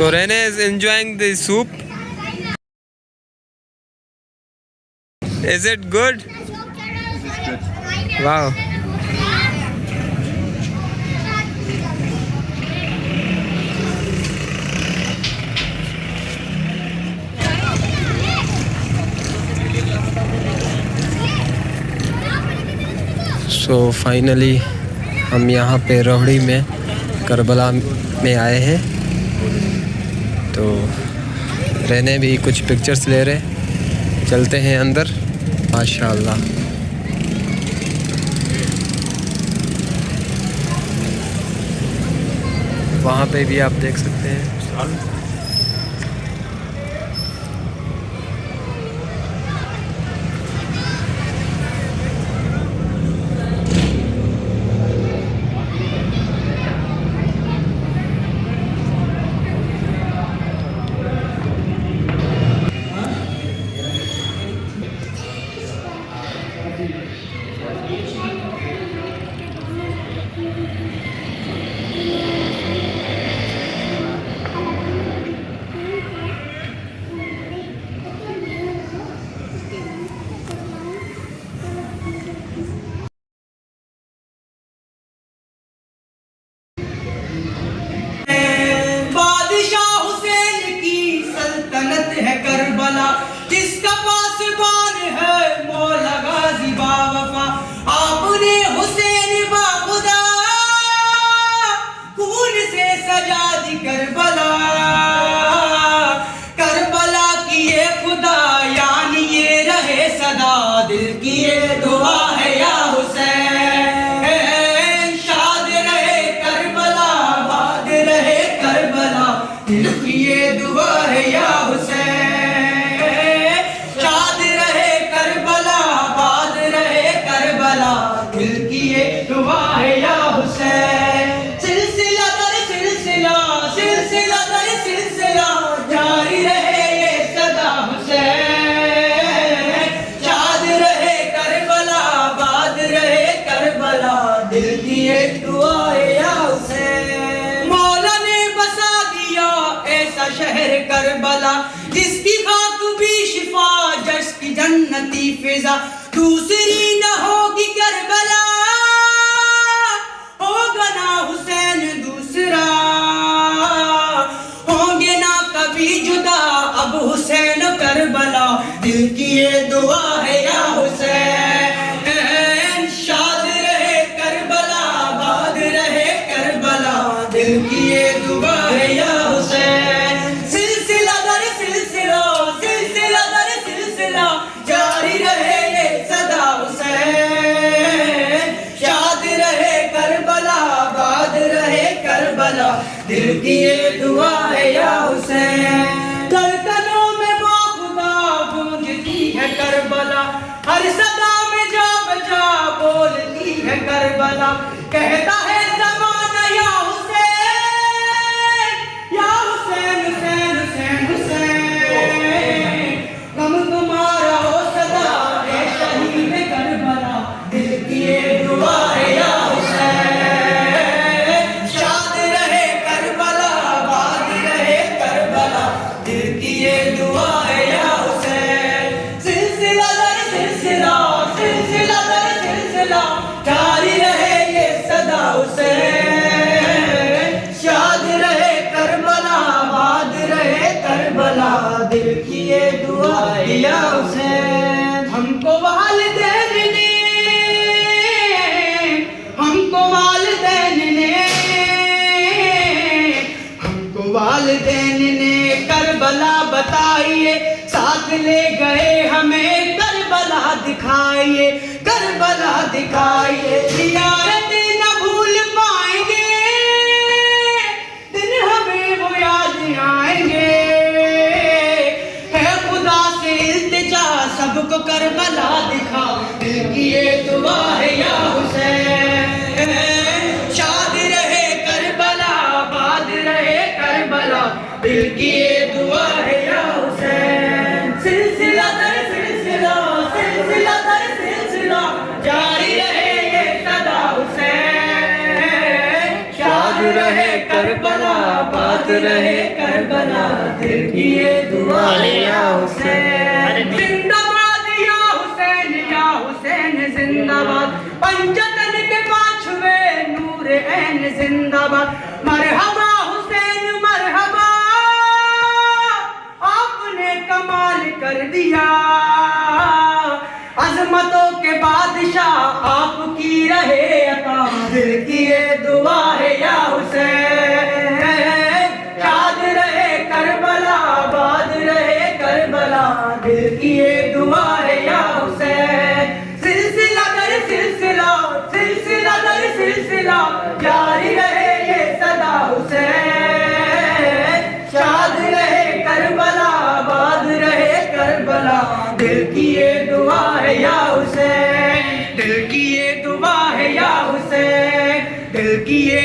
So Rene is enjoying the soup. Is it good? Wow. So finally हम यहाँ पे रोहड़ी में करबला में आए हैं। तो रहने भी कुछ पिक्चर्स ले रहे, चलते हैं अंदर। माशाल्लाह वहाँ पे भी आप देख सकते हैं। जिसका पासबान है मौला गाजी बावफा, आपने हुसैन बाखुदा खून से सजा दी करबला। करबला की ये खुदा यानी ये रहे सदा, दिल की ये दुआ है या हुसैन। शाद रहे करबला, बाद रहे करबला, दिल की ये दुआ है या हुसैन। दिल की ये दुआ है या हुसैन। सिलसिला दर सिलसिला, सिलसिला दर सिलसिला, जारी रहे ये सदा हुसैन। शाद रहे करबला, बाद रहे करबला, दिल की ये दुआ है या हुसैन। मौला ने बसा दिया ऐसा शहर करबला, जिसकी खाक भी शिफा, जिसकी जन्नती फिजा, दूसरी न होगी करबला, होगा ना हुसैन दूसरा। होंगे ना कभी जुदा अब हुसैन करबला, दिल की ये दुआ है या हुसैन। शाद रहे करबला, बाद रहे करबला, दिल की ये दुआ है या हुसैन। सिलसिला दर सिलसिला, सिलसिला दर सिलसिला, जारी रहे सदा हुसैन। शाद रहे करबला, बाद रहे करबला, दिल की ये दुआ है या हुसैन। धड़कनों में बाखुदा गूंजती है करबला, हर सदा में जा बजा बोलती है करबला। कहता है ज़माना या हुसैन, या हुसैन हुसैन हुसैन हुसैन। गम तुम्हारा हो सदा ए शहीद करबला, दिल की ये दुआ है या हुसैन। शाद रहे करबला, बाद रहे करबला, दिल की ये दुआ है या हुसैन। सिलसिला दर सिलसिला, सिलसिला दर सिलसिला, जारी रहे ये सदा हुसैन। शाद रहे करबला, बाद रहे करबला, दिल की ये दुआ है या हुसैन। हमको वालिदैन ने, हमको वालिदैन ने, हमको वालिदैन ने करबला बताइए, साथ ले गए हमें करबला दिखाइए, करबला दिखाइए। जियारत न भूल पाएंगे, दिन हमें वो याद आएंगे। है खुदा से इल्तिजा सबको करबला दिखा, दिल की ये दुआ है या हुसैन। शाद रहे करबला, बाद रहे करबला, दिल की ये दुआ है या हुसैन। सिलसिला दर सिलसिला, सिलसिला दर सिलसिला, जारी रहे ये सदा हुसैन। शाद रहे रहे करबला, आबाद रहे करबला, दिल की ये दुआ है या हुसैन। जिंदाबाद या हुसैन, या हुसैन जिंदाबाद। पंजतन के पांचवे नूर ऐन जिंदाबाद। मरहबा हुसैन मरहबा, आपने कमाल कर दिया। अजमतों के बादशाह आपकी रहे अता, दिल की ये दुआ है या हुसैन। याद रहे करबला, आबाद रहे करबला, दिल की ये दुआ है या हुसैन। सिलसिला दर सिलसिला, सिलसिला दर सिलसिला, जारी रहे ये सदा हुसैन। शाद रहे करबला, आबाद रहे करबला, दिल की ये दुआ है या हुसैन। दिल की ये दुआ है या हुसैन, दिल की ये